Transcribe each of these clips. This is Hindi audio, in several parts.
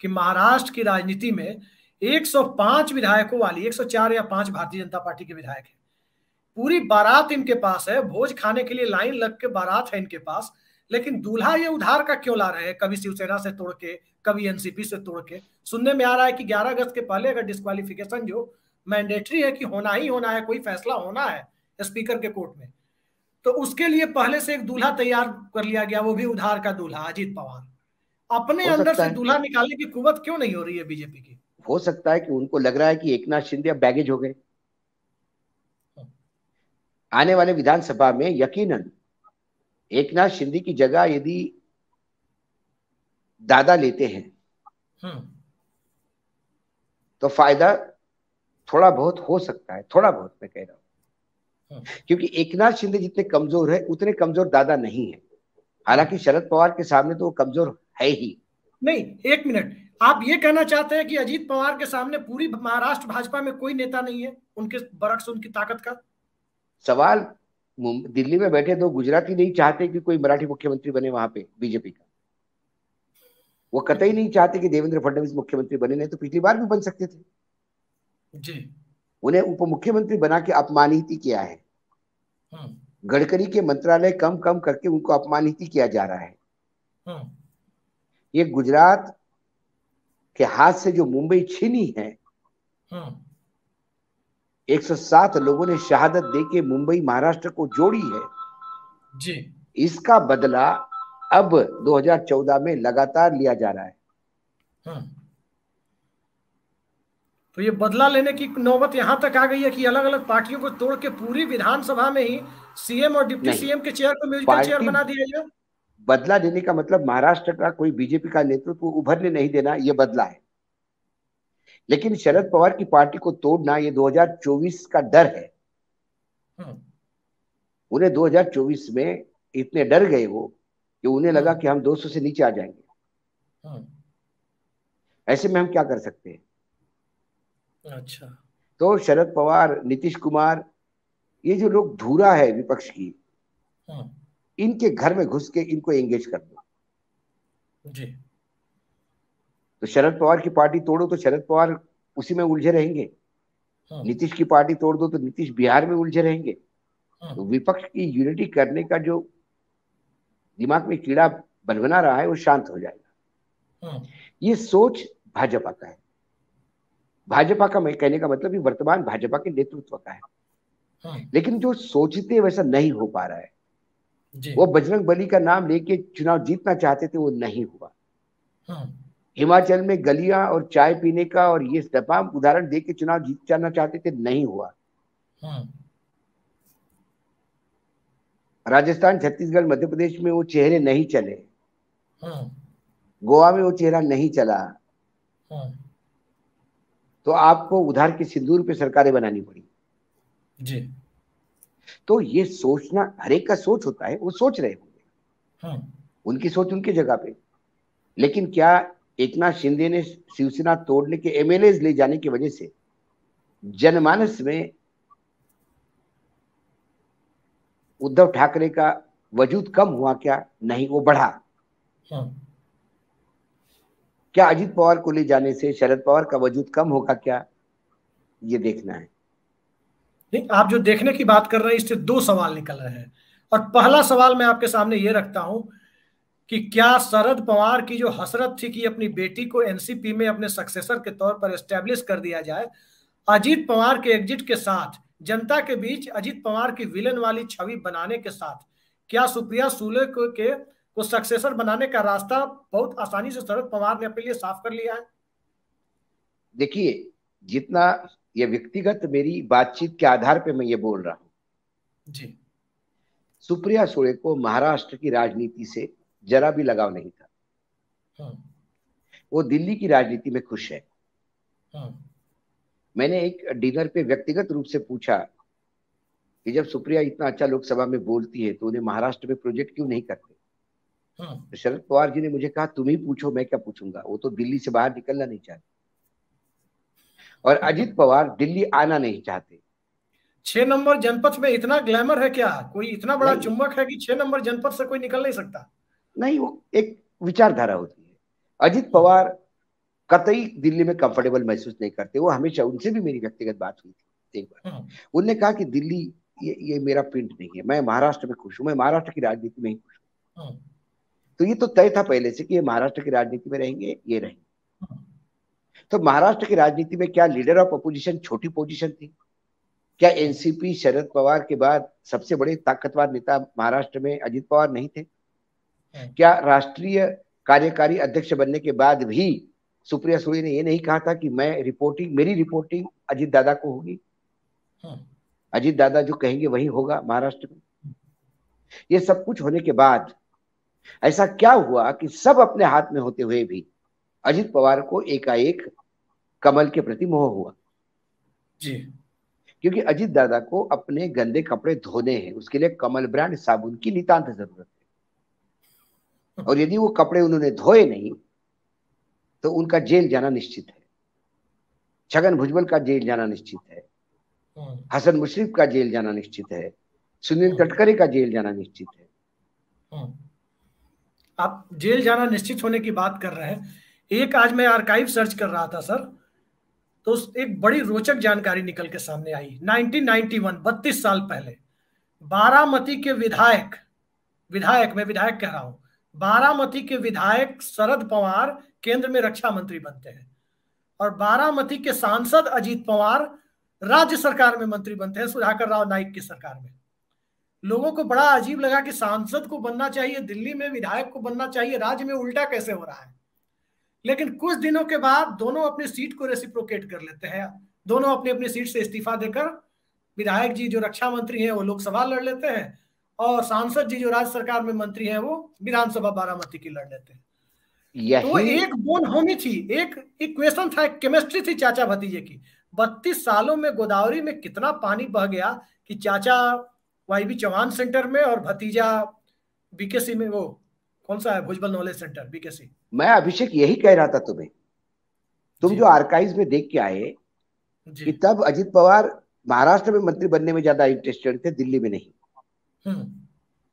कि महाराष्ट्र की राजनीति में 105 विधायकों वाली 104 या 5 भारतीय जनता पार्टी के विधायक हैं। पूरी बारात इनके पास है, भोज खाने के लिए लाइन लग के बारात है इनके पास, लेकिन दूल्हा ये उधार का क्यों ला रहे हैं? कभी शिवसेना से तोड़ के, कभी एनसीपी से तोड़ के। सुनने में आ रहा है कि 11 अगस्त के पहले अगर डिस्क्वालिफिकेशन जो मैंडेटरी है कि होना ही होना है, कोई फैसला होना है स्पीकर के कोर्ट में, तो उसके लिए पहले से एक दूल्हा तैयार कर लिया गया, वो भी उधार का दूल्हा अजीत पवार। अपने हो अंदर सकता से है, दूल्हा निकालने की कुवत क्यों नहीं हो रही है बीजेपी की? हो सकता है कि उनको लग रहा है कि एकनाथ शिंदे अब बैगेज हो गए। आने वाले विधानसभा में यकीनन एकनाथ शिंदे की जगह यदि दादा लेते हैं तो फायदा थोड़ा बहुत हो सकता है, थोड़ा बहुत मैं कह रहा हूं, क्योंकि एकनाथ शिंदे जितने कमजोर है उतने कमजोर दादा नहीं है। हालांकि शरद पवार के सामने तो वो कमजोर है ही नहीं। एक मिनट, आप ये कहना चाहते हैं कि अजीत पवार के सामने पूरी महाराष्ट्र भाजपा में कोई नेता नहीं है उनके बरक्स, उनकी ताकत का? सवाल दिल्ली में बैठे दो गुजराती नहीं चाहते कि कोई मराठी मुख्यमंत्री बने वहां पे बीजेपी का। वो कतई नहीं चाहते कि देवेंद्र फडणवीस मुख्यमंत्री बने, नहीं तो पिछली बार भी बन सकते थे। जी। उन्हें उप मुख्यमंत्री बना के अपमानित ही किया है। गडकरी के मंत्रालय कम कम करके उनको अपमानित ही किया जा रहा है। ये गुजरात के हाथ से जो मुंबई छीनी है, 107 लोगों ने शहादत देके मुंबई महाराष्ट्र को जोड़ी है जी, इसका बदला अब 2014 में लगातार लिया जा रहा है। तो ये बदला लेने की नौबत यहां तक आ गई है कि अलग अलग पार्टियों को तोड़ के पूरी विधानसभा में ही सीएम और डिप्टी सीएम के चेयर को म्यूजिकल चेयर बना दिया गया। बदला देने का मतलब महाराष्ट्र का कोई बीजेपी का नेतृत्व उभरने नहीं देना, यह बदला है। लेकिन शरद पवार की पार्टी को तोड़ना ये 2024 का डर है। उन्हें 2024 में इतने डर गए वो कि उन्हें लगा कि हम 200 से नीचे आ जाएंगे। ऐसे में हम क्या कर सकते हैं? अच्छा, तो शरद पवार, नीतीश कुमार, ये जो लोग धुरा है विपक्ष की, इनके घर में घुस के इनको एंगेज कर दो जी। तो शरद पवार की पार्टी तोड़ो तो शरद पवार उसी में उलझे रहेंगे। नीतीश की पार्टी तोड़ दो तो नीतीश बिहार में उलझे रहेंगे। तो विपक्ष की यूनिटी करने का जो दिमाग में कीड़ा बनबना रहा है वो शांत हो जाएगा। ये सोच भाजपा का है। भाजपा का मैं कहने का मतलब वर्तमान भाजपा के नेतृत्व का है। लेकिन जो सोचते वैसा नहीं हो पा रहा है। वो बजरंग बली का नाम लेके चुनाव जीतना चाहते थे, वो नहीं हुआ। हिमाचल में गलियां और चाय पीने का और ये तमाम उदाहरण देके चुनाव जीत जाना चाहते थे, नहीं हुआ। राजस्थान, छत्तीसगढ़, मध्य प्रदेश में वो चेहरे नहीं चले। गोवा में वो चेहरा नहीं चला। तो आपको उधार के सिंदूर पे सरकारें बनानी पड़ी जी। तो ये सोचना हर एक का सोच होता है, वो सोच रहे होंगे। उनकी सोच उनकी जगह पे। लेकिन क्या एकनाथ शिंदे ने शिवसेना तोड़ने के एमएलए ले जाने की वजह से जनमानस में उद्धव ठाकरे का वजूद कम हुआ? क्या नहीं, वो बढ़ा। क्या अजित पवार को ले जाने से शरद पवार का वजूद कम होगा? क्या ये देखना है। नहीं, आप जो देखने की बात कर रहे हैं इससे दो सवाल निकल रहे हैं। और पहला सवाल मैं आपके सामने ये रखता हूं कि क्या शरद पवार की जो हसरत थी कि अपनी बेटी को एनसीपी में अपने सक्सेसर के तौर पर एस्टेब्लिश कर दिया जाए, अजीत पवार के एग्जिट के साथ जनता के बीच अजीत पवार की विलेन वाली छवि बनाने के साथ क्या सुप्रिया सुले को सक्सेसर बनाने का रास्ता बहुत आसानी से शरद पवार ने अपने लिए साफ कर लिया है? देखिए, जितना ये व्यक्तिगत मेरी बातचीत के आधार पे मैं ये बोल रहा हूं जी, सुप्रिया सुले को महाराष्ट्र की राजनीति से जरा भी लगाव नहीं था। वो दिल्ली की राजनीति में खुश है। मैंने एक डिनर पे व्यक्तिगत रूप से पूछा कि जब सुप्रिया इतना अच्छा लोकसभा में बोलती है तो उन्हें महाराष्ट्र में प्रोजेक्ट क्यों नहीं करते? तो शरद पवार जी ने मुझे कहा, तुम ही पूछो, मैं क्या पूछूंगा, वो तो दिल्ली से बाहर निकलना नहीं चाहते। और अजित पवार दिल्ली आना नहीं चाहते। 6 नंबर जनपद में इतना ग्लैमर है क्या? कोई इतना बड़ा चुंबक है कि 6 नंबर जनपद से कोई निकल नहीं सकता? नहीं, वो एक विचारधारा होती है। अजित पवार कतई दिल्ली में कंफर्टेबल महसूस नहीं करते। वो हमेशा, उनसे भी मेरी व्यक्तिगत बात हुई थी एक बार, उनने कहा कि दिल्ली ये मेरा पिंड नहीं है, मैं महाराष्ट्र में खुश हूँ, मैं महाराष्ट्र की राजनीति में ही खुश हूँ। तो ये तो तय था पहले से कि ये महाराष्ट्र की राजनीति में रहेंगे, ये रहेंगे। तो महाराष्ट्र की राजनीति में क्या लीडर ऑफ अपोजिशन छोटी पोजीशन थी? क्या एनसीपी शरद पवार के बाद सबसे बड़े ताकतवर नेता महाराष्ट्र में अजित पवार नहीं थे? क्या राष्ट्रीय कार्यकारी अध्यक्ष बनने के बाद भी सुप्रिया सुळे ने ये नहीं कहा था कि मेरी रिपोर्टिंग अजित दादा को होगी, अजित दादा जो कहेंगे वही होगा महाराष्ट्र में? ये सब कुछ होने के बाद ऐसा क्या हुआ कि सब अपने हाथ में होते हुए भी अजित पवार को एकाएक कमल के प्रति मोह हुआ? जी, क्योंकि अजित दादा को अपने गंदे कपड़े धोने हैं, उसके लिए कमल ब्रांड साबुन की नितांत जरूरत है। और यदि वो कपड़े उन्होंने धोए नहीं तो उनका जेल जाना निश्चित है, छगन भुजबल का जेल जाना निश्चित है, हसन मुशर्रफ का जेल जाना निश्चित है, सुनील तटकरे का जेल जाना निश्चित है। आप जेल जाना निश्चित होने की बात कर रहे हैं। एक आज मैं आर्काइव सर्च कर रहा था सर, तो एक बड़ी रोचक जानकारी निकल के सामने आई। 1991, 32 साल पहले, बारामती के विधायक मैं विधायक कह रहा हूं, बारामती के विधायक शरद पवार केंद्र में रक्षा मंत्री बनते हैं, और बारामती के सांसद अजीत पवार राज्य सरकार में मंत्री बनते हैं, सुधाकर राव नाइक की सरकार में। लोगों को बड़ा अजीब लगा कि सांसद को बनना चाहिए दिल्ली में, विधायक को बनना चाहिए राज्य में, उल्टा कैसे हो रहा है। लेकिन कुछ दिनों के बाद दोनों अपनी सीट को रेसिप्रोकेट कर लेते हैं, दोनों अपनी अपनी सीट से इस्तीफा देकर, विधायक जी जो रक्षा मंत्री हैं वो लोकसभा लड़ लेते हैं, और सांसद जी जो राज्य सरकार में मंत्री हैं वो विधानसभा बारामती की लड़ लेते हैं। तो एक बोन होनी थी, एक इक्वेशन था, एक केमिस्ट्री थी चाचा भतीजे की। 32 सालों में गोदावरी में कितना पानी बह गया कि चाचा वाईबी चौहान सेंटर में और भतीजा बीकेसी में, वो कौन सा है, भुजबल नॉलेज सेंटर बीकेसी। मैं अभिषेक यही कह रहा था तुम्हें, तुम जो आर्काइव्स में देख के आए कि तब अजित पवार महाराष्ट्र में मंत्री बनने में ज्यादा इंटरेस्टेड थे, दिल्ली में नहीं।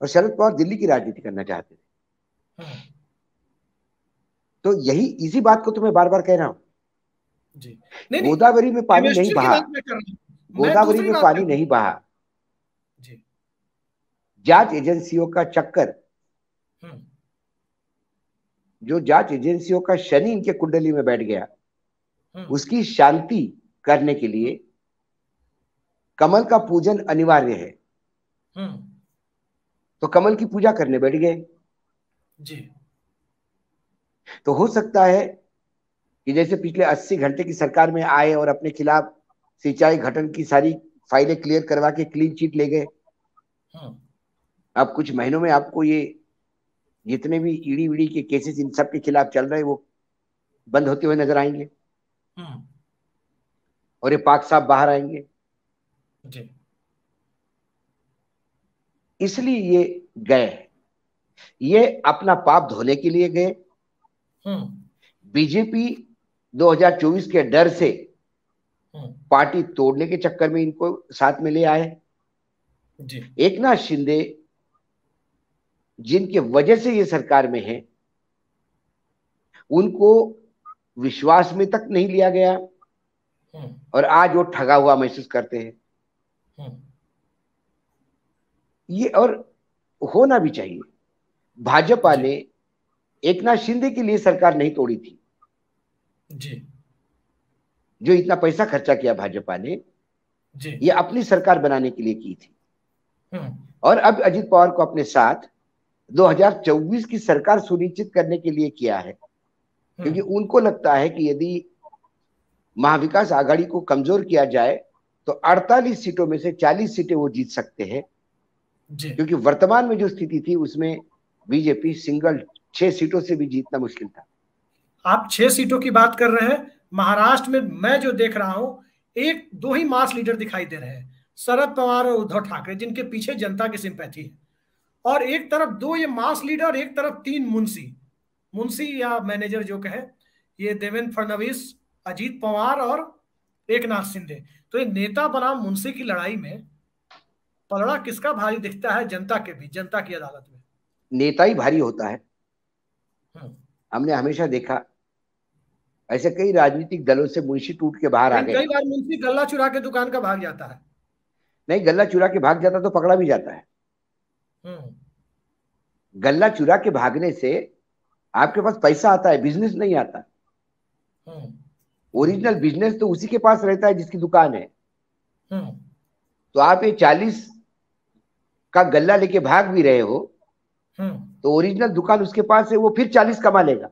और शरद पवार दिल्ली की राजनीति करना चाहते थे। तो यही, इसी बात को तुम्हें बार बार कह रहा हूं। गोदावरी में पानी नहीं बहा, गोदावरी में पानी नहीं बहा, जांच एजेंसियों का चक्कर, जो जांच एजेंसियों का शनि इनके कुंडली में बैठ गया, उसकी शांति करने के लिए कमल का पूजन अनिवार्य है। तो कमल की पूजा करने बैठ गए जी। तो हो सकता है कि जैसे पिछले 80 घंटे की सरकार में आए और अपने खिलाफ सिंचाई घटन की सारी फाइलें क्लियर करवा के क्लीन चिट ले गए, अब कुछ महीनों में आपको ये जितने भी ईडी वीडी के केसेस इन सब के खिलाफ चल रहे हैं वो बंद होते हुए नजर आएंगे, और ये पाक साहब बाहर आएंगे जी। इसलिए ये गए, ये अपना पाप धोने के लिए गए। बीजेपी 2024 के डर से पार्टी तोड़ने के चक्कर में इनको साथ में ले आए जी। एकनाथ शिंदे जिनके वजह से ये सरकार में है, उनको विश्वास में तक नहीं लिया गया, और आज वो ठगा हुआ महसूस करते हैं। ये और होना भी चाहिए। भाजपा ने एकनाथ शिंदे के लिए सरकार नहीं तोड़ी थी जी। जो इतना पैसा खर्चा किया भाजपा ने जी। ये अपनी सरकार बनाने के लिए की थी, और अब अजित पवार को अपने साथ 2024 की सरकार सुनिश्चित करने के लिए किया है, क्योंकि उनको लगता है कि यदि महाविकास आघाड़ी को कमजोर किया जाए तो 48 सीटों में से 40 सीटें वो जीत सकते हैं, क्योंकि वर्तमान में जो स्थिति थी उसमें बीजेपी सिंगल 6 सीटों से भी जीतना मुश्किल था। आप 6 सीटों की बात कर रहे हैं। महाराष्ट्र में मैं जो देख रहा हूं, एक दो ही मास लीडर दिखाई दे रहे हैं, शरद पवार और उद्धव ठाकरे, जिनके पीछे जनता की सिंपैथी है। और एक तरफ 2 ये मास लीडर, एक तरफ 3 मुंशी या मैनेजर जो कहे, ये देवेंद्र फडणवीस, अजीत पवार और एकनाथ शिंदे। तो ये नेता बनाम मुंशी की लड़ाई में पलड़ा किसका भारी दिखता है? जनता के बीच, जनता की अदालत में नेता ही भारी होता है। हमने हमेशा देखा ऐसे कई राजनीतिक दलों से मुंशी टूट के बाहर आ गए। कई बार मुंशी गल्ला चुरा के दुकान का भाग जाता है। नहीं, गल्ला चुरा के भाग जाता तो पकड़ा भी जाता है। गल्ला चुरा के भागने से आपके पास पैसा आता है, बिजनेस नहीं आता। ओरिजिनल बिजनेस तो उसी के पास रहता है जिसकी दुकान है। तो आप ये 40 का गल्ला लेके भाग भी रहे हो तो ओरिजिनल दुकान उसके पास है, वो फिर 40 कमा लेगा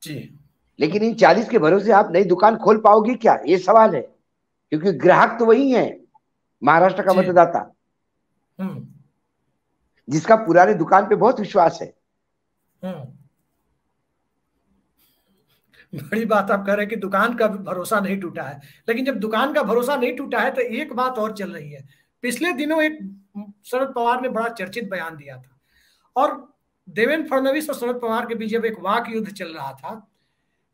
जी। लेकिन इन 40 के भरोसे आप नई दुकान खोल पाओगे क्या, ये सवाल है। क्योंकि ग्राहक तो वही है, महाराष्ट्र का मतदाता, जिसका पुराने दुकान पे बहुत विश्वास है। बड़ी बात आप कह रहे हैं कि दुकान का भरोसा नहीं टूटा है, लेकिन जब दुकान का भरोसा नहीं टूटा है तो एक बात और चल रही है। पिछले दिनों एक शरद पवार ने बड़ा चर्चित बयान दिया था और देवेंद्र फडणवीस और शरद पवार के बीच जब एक वाक युद्ध चल रहा था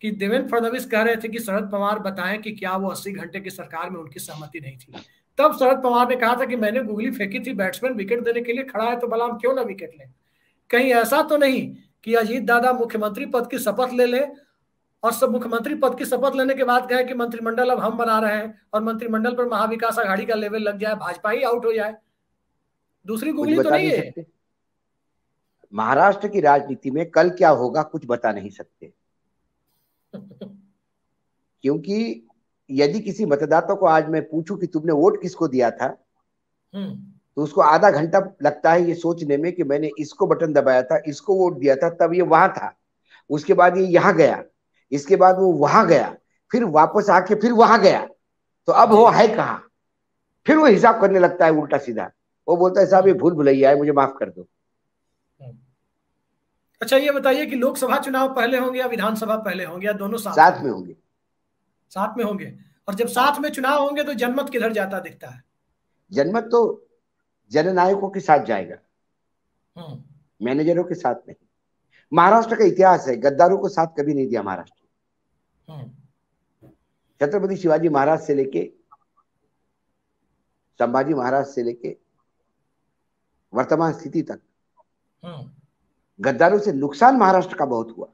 कि देवेंद्र फडणवीस कह रहे थे कि शरद पवार बताएं कि क्या वो 80 घंटे की सरकार में उनकी सहमति नहीं थी। तब शरद पवार ने कहा था कि मैंने गुगली फेंकी थी, बैट्समैन विकेट देने के लिए खड़ा है तो भला हम क्यों ना विकेट लें। कहीं ऐसा तो नहीं कि अजीत दादा मुख्यमंत्री पद की शपथ ले ले और सब मुख्यमंत्री पद की शपथ लेने के बाद कहे कि मंत्रिमंडल अब हम बना रहे हैं और मंत्रिमंडल पर महाविकास आघाड़ी का लेवल लग जाए, भाजपा ही आउट हो जाए। दूसरी गुगली तो नहीं है। महाराष्ट्र की राजनीति में कल क्या होगा कुछ बता नहीं सकते क्योंकि यदि किसी मतदाता को आज मैं पूछूं कि तुमने वोट किसको दिया था तो उसको आधा घंटा लगता है ये सोचने में कि मैंने इसको बटन दबाया था, इसको वोट दिया था, तब ये वहां था, उसके बाद ये यहां गया, इसके बाद वो वहां गया, फिर वापस आके फिर वहां गया, तो अब वो है कहां। फिर वो हिसाब करने लगता है उल्टा सीधा। वो बोलता है साहब ये भूल भुलैया है, मुझे माफ कर दो। अच्छा ये बताइए कि लोकसभा चुनाव पहले होंगे या विधानसभा पहले होंगे या दोनों साथ में होंगे? साथ में होंगे। और जब साथ में चुनाव होंगे तो जनमत किधर जाता दिखता है? जनमत तो जननायकों के साथ जाएगा, मैनेजरों के साथ नहीं। महाराष्ट्र का इतिहास है, गद्दारों को साथ कभी नहीं दिया महाराष्ट्र। छत्रपति शिवाजी महाराज से लेके संभाजी महाराज से लेके वर्तमान स्थिति तक गद्दारों से नुकसान महाराष्ट्र का बहुत हुआ,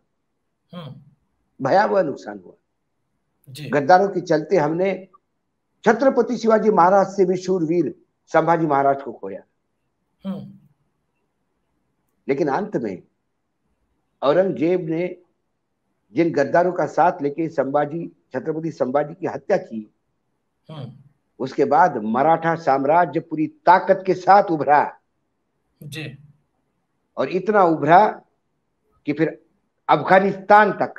भयावह नुकसान हुआ। गद्दारों के चलते हमने छत्रपति शिवाजी महाराज से भी शूरवीर संभाजी महाराज को खोया। लेकिन अंत में औरंगजेब ने जिन गद्दारों का साथ लेके छत्रपति संभाजी की हत्या की, उसके बाद मराठा साम्राज्य पूरी ताकत के साथ उभरा जी। और इतना उभरा कि फिर अफगानिस्तान तक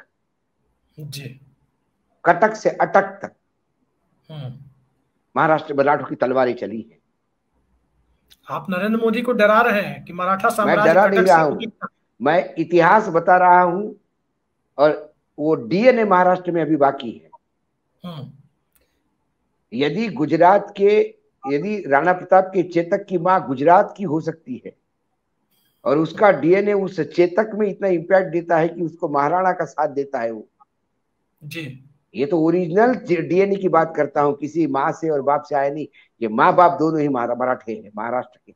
जी, कटक से अटक तक महाराष्ट्र मराठों की तलवारें चली हैं। आप नरेंद्र मोदी को डरा रहे हैं कि मराठा साम्राज्य। मैं डरा नहीं रहा हूं, मैं इतिहास बता रहा हूं और वो डीएनए महाराष्ट्र में अभी बाकी है। यदि राणा प्रताप के चेतक की मां गुजरात की हो सकती है और उसका डीएनए उस चेतक में इतना इंपैक्ट देता है कि उसको महाराणा का साथ देता है वो जी। ये तो ओरिजिनल डीएनए की बात करता हूं, किसी माँ से और बाप से आया नहीं। ये माँ बाप दोनों ही मराठे हैं, महाराष्ट्र के।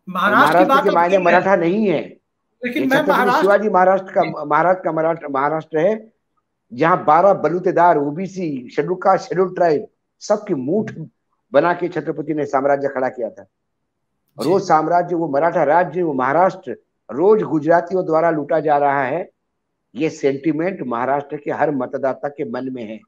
महाराष्ट्र के मायने मराठा नहीं है, लेकिन छत्रपति शिवाजी महाराष्ट्र है जहाँ 12 बलूतेदार ओबीसी शेड्यूल ट्राइब सबकी मूठ बना के छत्रपति ने साम्राज्य खड़ा किया था। और वो साम्राज्य, वो मराठा राज्य, वो महाराष्ट्र रोज गुजरातियों द्वारा लूटा जा रहा है। ये सेंटिमेंट महाराष्ट्र के हर मतदाता के मन में है।